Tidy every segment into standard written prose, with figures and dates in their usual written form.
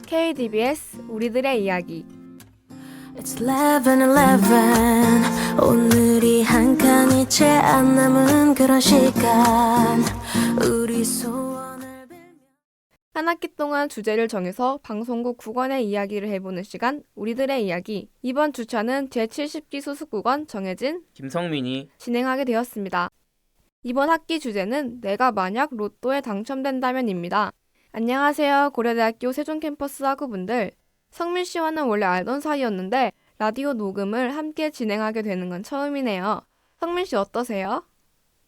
KDBS 우리들의 이야기. It's 11:11 오늘이 한 칸이 채 안 남은 그런 시간 우리 소원을 한 학기 동안 주제를 정해서 방송국 국원의 이야기를 해보는 시간 우리들의 이야기. 이번 주차는 제70기 소속국원 정혜진, 김성민이 진행하게 되었습니다. 이번 학기 주제는 내가 만약 로또에 당첨된다면입니다. 안녕하세요. 고려대학교 세종캠퍼스 학우분들. 성민 씨와는 원래 알던 사이였는데 라디오 녹음을 함께 진행하게 되는 건 처음이네요. 성민 씨 어떠세요?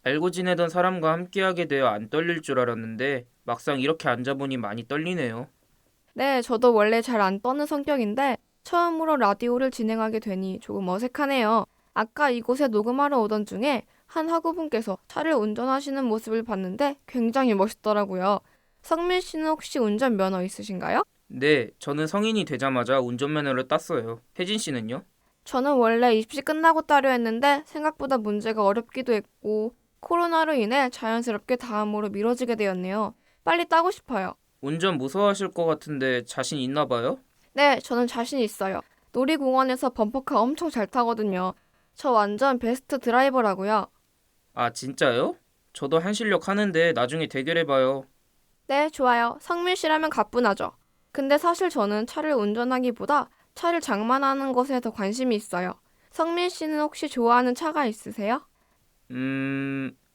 알고 지내던 사람과 함께하게 되어 안 떨릴 줄 알았는데 막상 이렇게 앉아보니 많이 떨리네요. 네, 저도 원래 잘 안 떠는 성격인데 처음으로 라디오를 진행하게 되니 조금 어색하네요. 아까 이곳에 녹음하러 오던 중에 한 학우분께서 차를 운전하시는 모습을 봤는데 굉장히 멋있더라고요. 성민 씨는 혹시 운전면허 있으신가요? 네, 저는 성인이 되자마자 운전면허를 땄어요. 혜진 씨는요? 저는 원래 입시 끝나고 따려 했는데 생각보다 문제가 어렵기도 했고 코로나로 인해 자연스럽게 다음으로 미뤄지게 되었네요. 빨리 따고 싶어요. 운전 무서워하실 것 같은데 자신 있나 봐요? 네, 저는 자신 있어요. 놀이공원에서 범퍼카 엄청 잘 타거든요. 저 완전 베스트 드라이버라고요. 아, 진짜요? 저도 한 실력 하는데 나중에 대결해봐요. 네, 좋아요. 성민 씨라면 가뿐하죠. 근데 사실 저는 차를 운전하기보다 차를 장만하는 것에 더 관심이 있어요. 성민 씨는 혹시 좋아하는 차가 있으세요?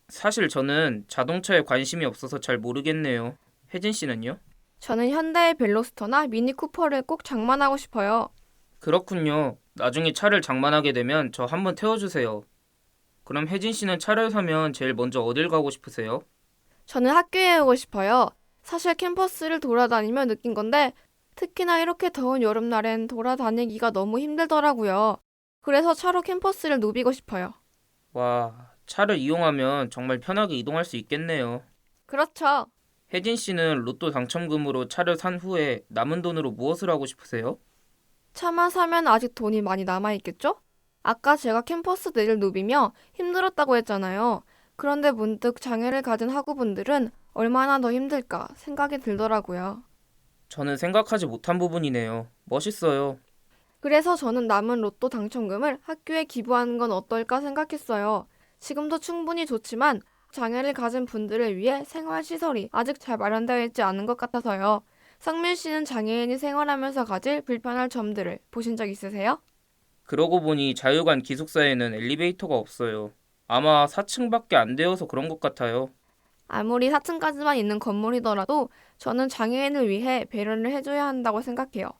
사실 저는 자동차에 관심이 없어서 잘 모르겠네요. 혜진 씨는요? 저는 현대의 벨로스터나 미니 쿠퍼를 꼭 장만하고 싶어요. 그렇군요. 나중에 차를 장만하게 되면 저 한번 태워주세요. 그럼 혜진 씨는 차를 사면 제일 먼저 어딜 가고 싶으세요? 저는 학교에 오고 싶어요. 사실 캠퍼스를 돌아다니며 느낀 건데 특히나 이렇게 더운 여름날엔 돌아다니기가 너무 힘들더라고요. 그래서 차로 캠퍼스를 누비고 싶어요. 와, 차를 이용하면 정말 편하게 이동할 수 있겠네요. 그렇죠. 혜진 씨는 로또 당첨금으로 차를 산 후에 남은 돈으로 무엇을 하고 싶으세요? 차만 사면 아직 돈이 많이 남아있겠죠? 아까 제가 캠퍼스 내를 누비며 힘들었다고 했잖아요. 그런데 문득 장애를 가진 학우분들은 얼마나 더 힘들까 생각이 들더라고요. 저는 생각하지 못한 부분이네요. 멋있어요. 그래서 저는 남은 로또 당첨금을 학교에 기부하는 건 어떨까 생각했어요. 지금도 충분히 좋지만 장애를 가진 분들을 위해 생활시설이 아직 잘 마련되어 있지 않은 것 같아서요. 성민 씨는 장애인이 생활하면서 가질 불편할 점들을 보신 적 있으세요? 그러고 보니 자유관 기숙사에는 엘리베이터가 없어요. 아마 4층밖에 안 되어서 그런 것 같아요. 아무리 4층까지만 있는 건물이더라도 저는 장애인을 위해 배려를 해줘야 한다고 생각해요.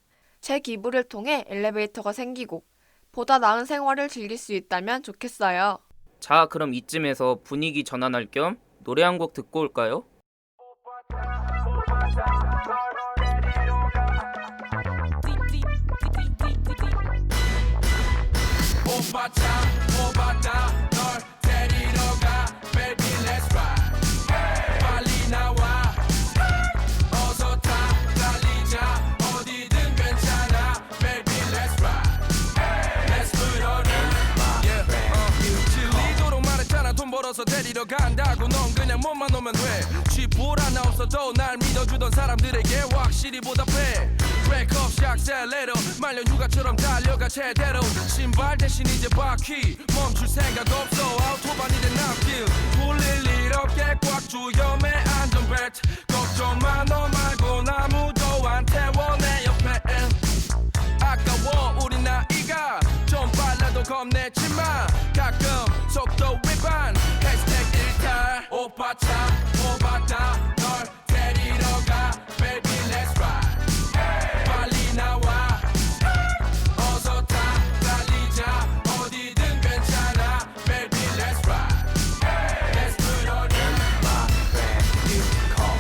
제 기부를 통해 엘리베이터가 생기고 보다 나은 생활을 즐길 수 있다면 좋겠어요. 자, 그럼 이쯤에서 분위기 전환할 겸 노래 한 곡 듣고 올까요? 벌어서 데리러 간다고 넌 그냥 몸만 오면 돼 쥐뿔 하나 없어도 날 믿어주던 사람들에게 확실히 보답해 브레이크업 샥셀레로 말년 휴가처럼 달려가 제대로 신발 대신 이제 바퀴 멈출 생각 없어 아우토반이 된 앞길 돌릴 일 없게 꽉 조여매 안전벨트 걱정 마 너 말고 아무도 안 태워 내 옆에 아까워 우리 나이가 좀 빨라도 겁내지마 가끔 속도 위반 해시태그 일탈 오빠 차 뽑았다 널 데리러 가 baby let's ride 빨리 나와 어서 타 달리자 어디든 괜찮아 baby let's ride let's put on my credit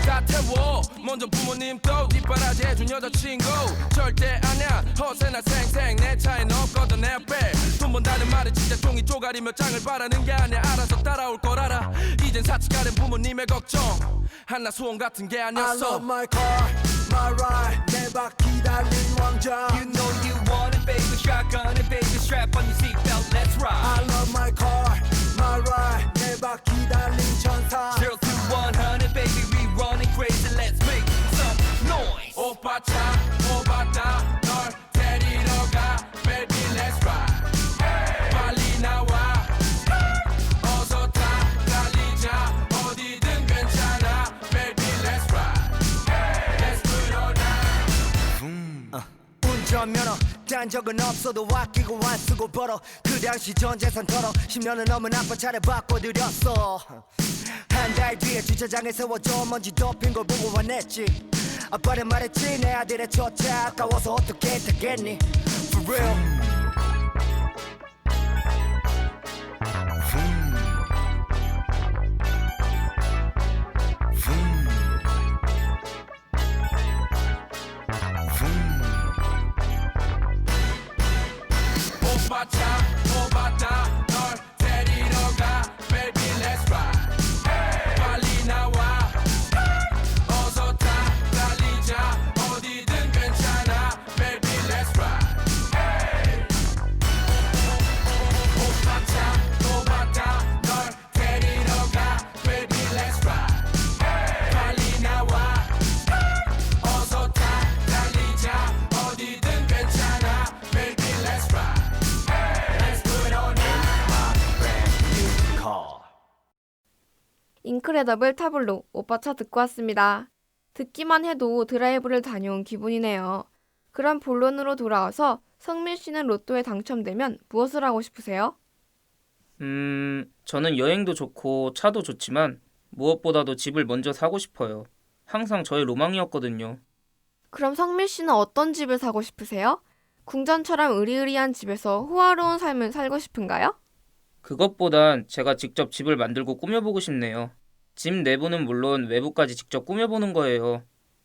다 태워 먼저 부모님 또 뒷바라지 해준 여자친구 절대 아냐 허세나 생생 내 차엔 없거든 내빼돈 번다는 말은 진짜 종이 쪼가리며 장을 바라는 게 아니야 알아서 따라올 걸 알아 이젠 사치가는 부모님의 걱정 하나 소원 같은 게 아니었어 I love my car, my ride 내 바퀴 달린 왕자 You know you want it baby shotgun and baby strap on your seatbelt let's ride I love my car, my ride 내 바퀴 달린 천사 0 to 100 baby we running crazy 필요한 면허 딴 적은 없어도 아끼고 안 쓰고 벌어 그 당시 전 재산 털어 10년은 넘은 아빠 차례 바꿔드렸어 한 달 뒤에 주차장에 세워져 먼지 덮인 걸 보고 화냈지 아빠는 말했지 내 아들의 첫 차 아까워서 어떻게 타겠니 For real 오빠 차 뽑았다 널 데리러 가 Baby let's ride 빨리 나와 어서 타 달리자 어디든 괜찮아 Baby let's ride 오빠 차 뽑았다 널 데리러 가 Baby let's ride 빨리 나와 어서 타 달리자 어디든 괜찮아 Baby let's ride 인크레더블 타블로 오빠 차 듣고 왔습니다. 듣기만 해도 드라이브를 다녀온 기분이네요. 그럼 본론으로 돌아와서 성민 씨는 로또에 당첨되면 무엇을 하고 싶으세요? 저는 여행도 좋고 차도 좋지만 무엇보다도 집을 먼저 사고 싶어요. 항상 저의 로망이었거든요. 그럼 성민 씨는 어떤 집을 사고 싶으세요? 궁전처럼 으리으리한 집에서 호화로운 삶을 살고 싶은가요? 그것보단 제가 직접 집을 만들고 꾸며보고 싶네요. 집 내부는 물론 외부까지 직접 꾸며보는 거예요.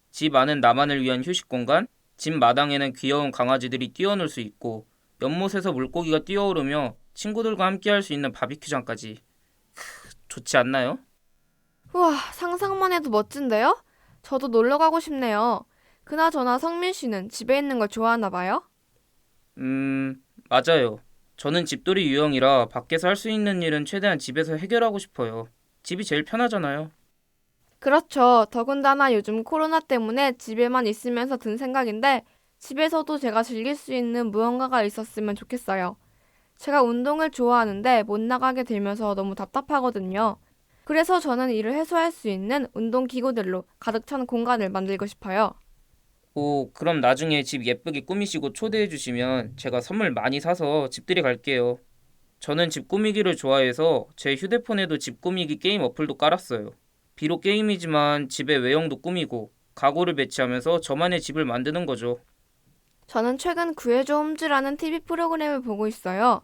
집 안은 나만을 위한 휴식 공간, 집 마당에는 귀여운 강아지들이 뛰어놀 수 있고 연못에서 물고기가 뛰어오르며 친구들과 함께할 수 있는 바비큐장까지. 좋지 않나요? 우와, 상상만 해도 멋진데요? 저도 놀러 가고 싶네요. 그나저나 성민 씨는 집에 있는 걸 좋아하나 봐요? 맞아요. 저는 집돌이 유형이라 밖에서 할 수 있는 일은 최대한 집에서 해결하고 싶어요. 집이 제일 편하잖아요. 그렇죠. 더군다나 요즘 코로나 때문에 집에만 있으면서 든 생각인데 집에서도 제가 즐길 수 있는 무언가가 있었으면 좋겠어요. 제가 운동을 좋아하는데 못 나가게 되면서 너무 답답하거든요. 그래서 저는 이를 해소할 수 있는 운동 기구들로 가득 찬 공간을 만들고 싶어요. 오, 그럼 나중에 집 예쁘게 꾸미시고 초대해 주시면 제가 선물 많이 사서 집들이 갈게요. 저는 집 꾸미기를 좋아해서 제 휴대폰에도 집 꾸미기 게임 어플도 깔았어요. 비록 게임이지만 집의 외형도 꾸미고 가구를 배치하면서 저만의 집을 만드는 거죠. 저는 최근 구해줘 홈즈라는 TV 프로그램을 보고 있어요.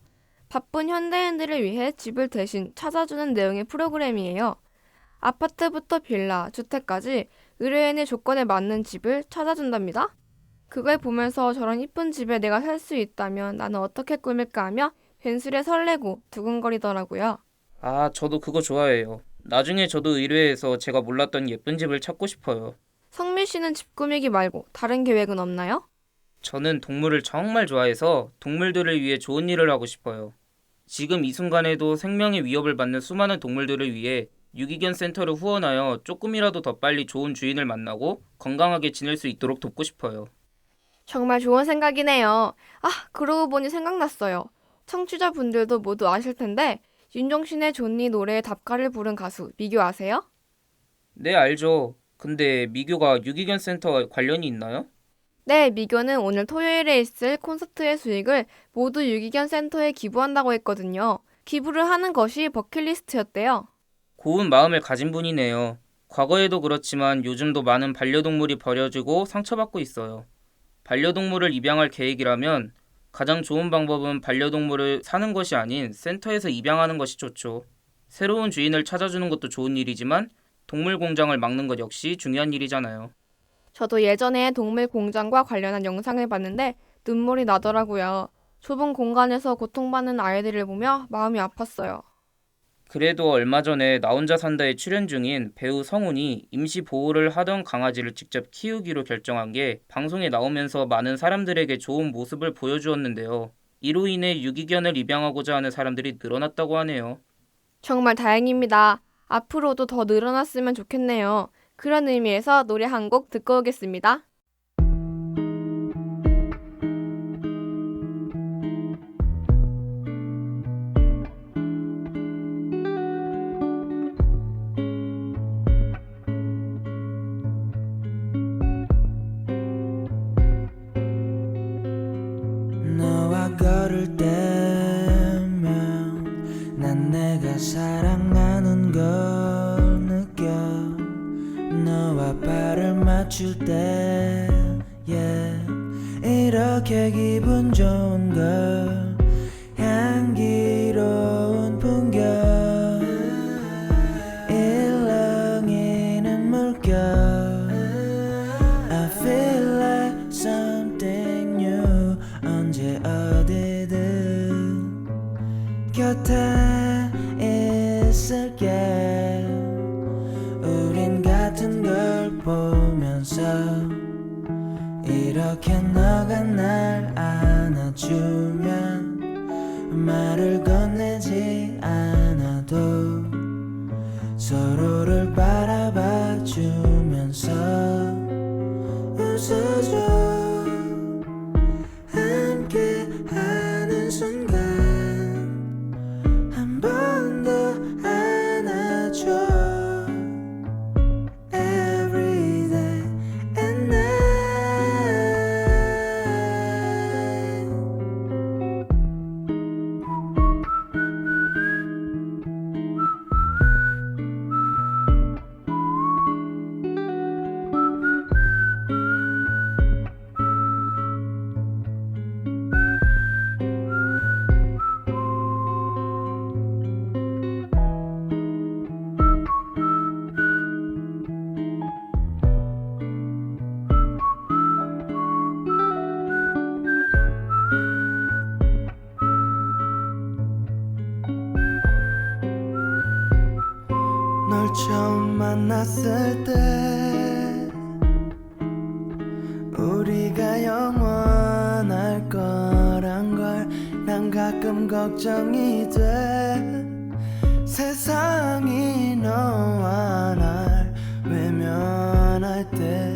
바쁜 현대인들을 위해 집을 대신 찾아주는 내용의 프로그램이에요. 아파트부터 빌라, 주택까지 의뢰인의 조건에 맞는 집을 찾아준답니다. 그걸 보면서 저런 이쁜 집에 내가 살 수 있다면 나는 어떻게 꾸밀까 하며 괜스레 설레고 두근거리더라고요. 아, 저도 그거 좋아해요. 나중에 저도 의뢰해서 제가 몰랐던 예쁜 집을 찾고 싶어요. 성민 씨는 집 꾸미기 말고 다른 계획은 없나요? 저는 동물을 정말 좋아해서 동물들을 위해 좋은 일을 하고 싶어요. 지금 이 순간에도 생명의 위협을 받는 수많은 동물들을 위해 유기견 센터를 후원하여 조금이라도 더 빨리 좋은 주인을 만나고 건강하게 지낼 수 있도록 돕고 싶어요. 정말 좋은 생각이네요. 아, 그러고 보니 생각났어요. 청취자분들도 모두 아실 텐데 윤종신의 존니 노래에 답가를 부른 가수 미교 아세요? 네, 알죠. 근데 미교가 유기견 센터와 관련이 있나요? 네, 미교는 오늘 토요일에 있을 콘서트의 수익을 모두 유기견 센터에 기부한다고 했거든요. 기부를 하는 것이 버킷리스트였대요. 고운 마음을 가진 분이네요. 과거에도 그렇지만 요즘도 많은 반려동물이 버려지고 상처받고 있어요. 반려동물을 입양할 계획이라면 가장 좋은 방법은 반려동물을 사는 것이 아닌 센터에서 입양하는 것이 좋죠. 새로운 주인을 찾아주는 것도 좋은 일이지만 동물 공장을 막는 것 역시 중요한 일이잖아요. 저도 예전에 동물 공장과 관련한 영상을 봤는데 눈물이 나더라고요. 좁은 공간에서 고통받는 아이들을 보며 마음이 아팠어요. 그래도 얼마 전에 나 혼자 산다에 출연 중인 배우 성훈이 임시 보호를 하던 강아지를 직접 키우기로 결정한 게 방송에 나오면서 많은 사람들에게 좋은 모습을 보여주었는데요. 이로 인해 유기견을 입양하고자 하는 사람들이 늘어났다고 하네요. 정말 다행입니다. 앞으로도 더 늘어났으면 좋겠네요. 그런 의미에서 노래 한 곡 듣고 오겠습니다. 걸을 때면 난 내가 사랑하는 걸 느껴. 너와 발을 맞출 때 이렇게 기분 좋은 걸. 향기로운 풍경 일렁이는 물결. I feel like something new. 언제 어디든 곁에 있을게. 우린 같은 걸 보면서 이렇게 너가 날 안아주면 말을 건네지 않아도 서로를 바라봐 주면서 웃어줘. 함께 하는 순간 한 번 더 안아줘. Every day and night. 널 처음 만났을 때 우리가 영원할 거란 걸 난 가끔 걱정이 돼. 세상이 너와 날 외면할 때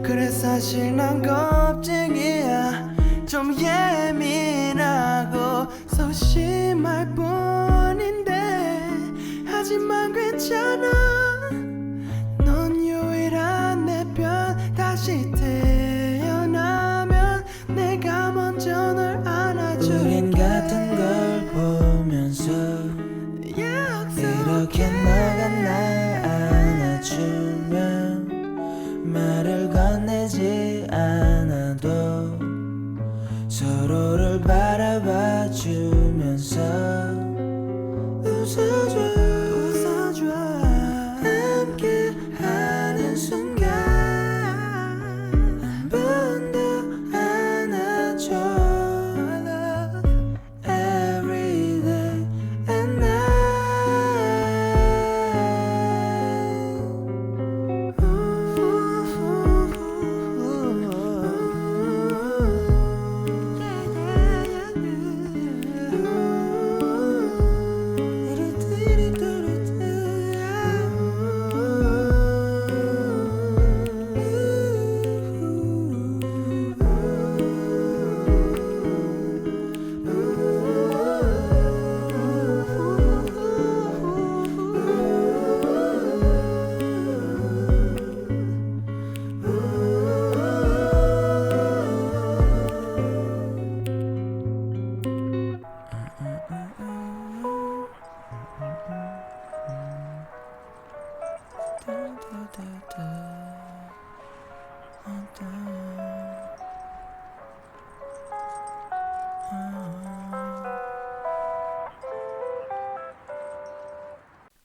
그래 사실 난 겁쟁이야. 좀 예민하고 소심할 뿐인데 하지만 괜찮아. 넌 유일한 내 편. 다시 태어나면 내가 먼저 널 안아줄게. 우린 같은 걸 보면서 이렇게 너가 날 안아주면 말을 건네지 않아도 서로를 바라봐 주면서 웃어줘. 함께 하는 순간 한 번 더 안아줘. Every day and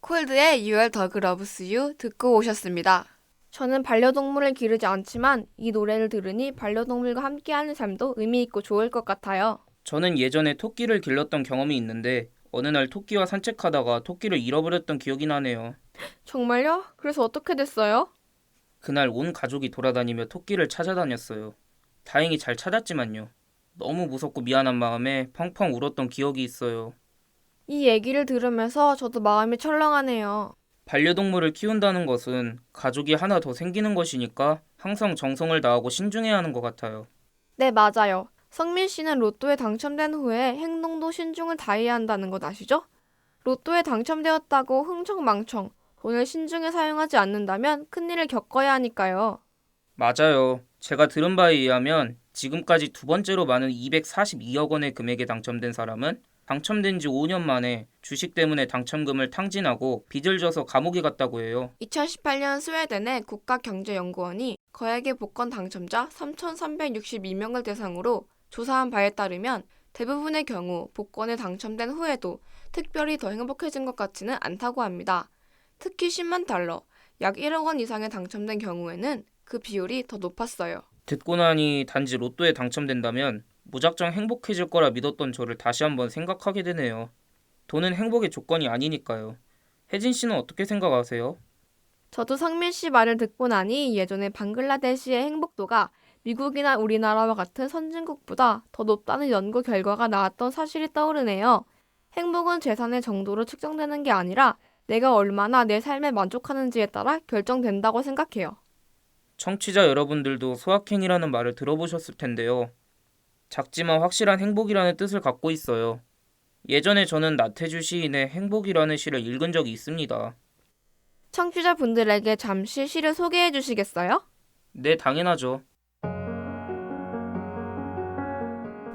콜드의 You Are Dog Loves You 듣고 오셨습니다. 저는 반려동물을 기르지 않지만 이 노래를 들으니 반려동물과 함께하는 삶도 의미 있고 좋을 것 같아요. 저는 예전에 토끼를 길렀던 경험이 있는데 어느 날 토끼와 산책하다가 토끼를 잃어버렸던 기억이 나네요. 정말요? 그래서 어떻게 됐어요? 그날 온 가족이 돌아다니며 토끼를 찾아다녔어요. 다행히 잘 찾았지만요. 너무 무섭고 미안한 마음에 펑펑 울었던 기억이 있어요. 이 얘기를 들으면서 저도 마음이 철렁하네요. 반려동물을 키운다는 것은 가족이 하나 더 생기는 것이니까 항상 정성을 다하고 신중해야 하는 것 같아요. 네, 맞아요. 성민 씨는 로또에 당첨된 후에 행동도 신중을 다해야 한다는 것 아시죠? 로또에 당첨되었다고 흥청망청 돈을 신중히 사용하지 않는다면 큰일을 겪어야 하니까요. 맞아요. 제가 들은 바에 의하면 지금까지 두 번째로 많은 242억 원의 금액에 당첨된 사람은 당첨된 지 5년 만에 주식 때문에 당첨금을 탕진하고 빚을 져서 감옥에 갔다고 해요. 2018년 스웨덴의 국가경제연구원이 거액의 복권 당첨자 3,362명을 대상으로 조사한 바에 따르면 대부분의 경우 복권에 당첨된 후에도 특별히 더 행복해진 것 같지는 않다고 합니다. 특히 10만 달러, 약 1억 원 이상에 당첨된 경우에는 그 비율이 더 높았어요. 듣고 나니 단지 로또에 당첨된다면 무작정 행복해질 거라 믿었던 저를 다시 한번 생각하게 되네요. 돈은 행복의 조건이 아니니까요. 혜진 씨는 어떻게 생각하세요? 저도 성민 씨 말을 듣고 나니 예전에 방글라데시의 행복도가 미국이나 우리나라와 같은 선진국보다 더 높다는 연구 결과가 나왔던 사실이 떠오르네요. 행복은 재산의 정도로 측정되는 게 아니라 내가 얼마나 내 삶에 만족하는지에 따라 결정된다고 생각해요. 청취자 여러분들도 소확행이라는 말을 들어보셨을 텐데요. 작지만 확실한 행복이라는 뜻을 갖고 있어요. 예전에 저는 나태주 시인의 행복이라는 시를 읽은 적이 있습니다. 청취자분들에게 잠시 시를 소개해 주시겠어요? 네, 당연하죠.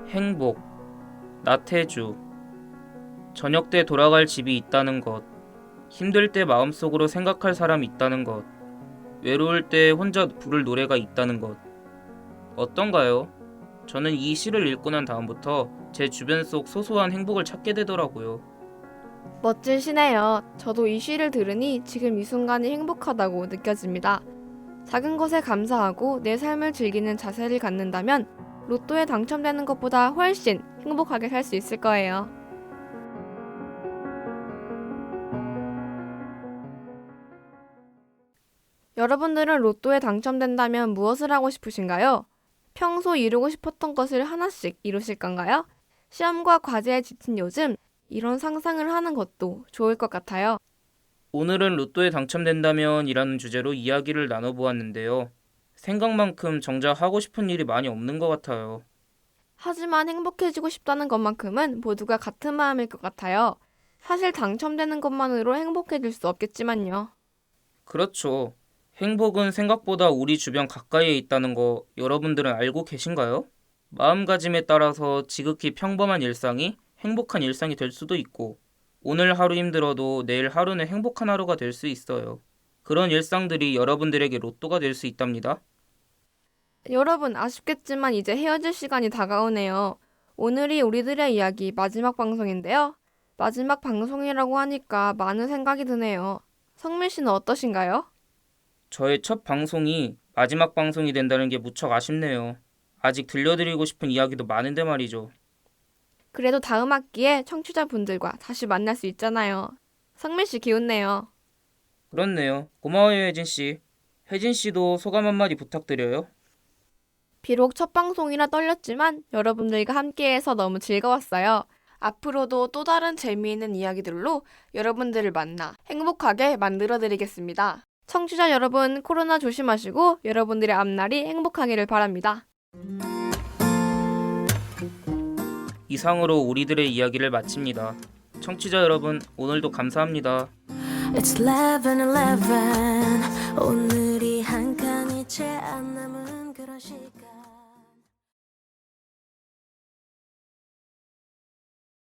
행복, 나태주. 저녁 때 돌아갈 집이 있다는 것, 힘들 때 마음속으로 생각할 사람이 있다는 것, 외로울 때 혼자 부를 노래가 있다는 것. 어떤가요? 저는 이 시를 읽고 난 다음부터 제 주변 속 소소한 행복을 찾게 되더라고요. 멋진 시네요. 저도 이 시를 들으니 지금 이 순간이 행복하다고 느껴집니다. 작은 것에 감사하고 내 삶을 즐기는 자세를 갖는다면 로또에 당첨되는 것보다 훨씬 행복하게 살 수 있을 거예요. 여러분들은 로또에 당첨된다면 무엇을 하고 싶으신가요? 평소 이루고 싶었던 것을 하나씩 이루실 건가요? 시험과 과제에 지친 요즘 이런 상상을 하는 것도 좋을 것 같아요. 오늘은 로또에 당첨된다면 이라는 주제로 이야기를 나눠보았는데요. 생각만큼 정작 하고 싶은 일이 많이 없는 것 같아요. 하지만 행복해지고 싶다는 것만큼은 모두가 같은 마음일 것 같아요. 사실 당첨되는 것만으로 행복해질 수 없겠지만요. 그렇죠. 행복은 생각보다 우리 주변 가까이에 있다는 거 여러분들은 알고 계신가요? 마음가짐에 따라서 지극히 평범한 일상이 행복한 일상이 될 수도 있고 오늘 하루 힘들어도 내일 하루는 행복한 하루가 될 수 있어요. 그런 일상들이 여러분들에게 로또가 될 수 있답니다. 여러분 아쉽겠지만 이제 헤어질 시간이 다가오네요. 오늘이 우리들의 이야기 마지막 방송인데요. 마지막 방송이라고 하니까 많은 생각이 드네요. 성민 씨는 어떠신가요? 저의 첫 방송이 마지막 방송이 된다는 게 무척 아쉽네요. 아직 들려드리고 싶은 이야기도 많은데 말이죠. 그래도 다음 학기에 청취자분들과 다시 만날 수 있잖아요. 성민 씨 기운내요. 그렇네요. 고마워요, 혜진 씨. 혜진 씨도 소감 한마디 부탁드려요. 비록 첫 방송이라 떨렸지만 여러분들과 함께해서 너무 즐거웠어요. 앞으로도 또 다른 재미있는 이야기들로 여러분들을 만나 행복하게 만들어드리겠습니다. 청취자 여러분, 코로나 조심하시고 여러분들의 앞날이 행복하기를 바랍니다. 이상으로 우리들의 이야기를 마칩니다. 청취자 여러분, 오늘도 감사합니다. It's 11:11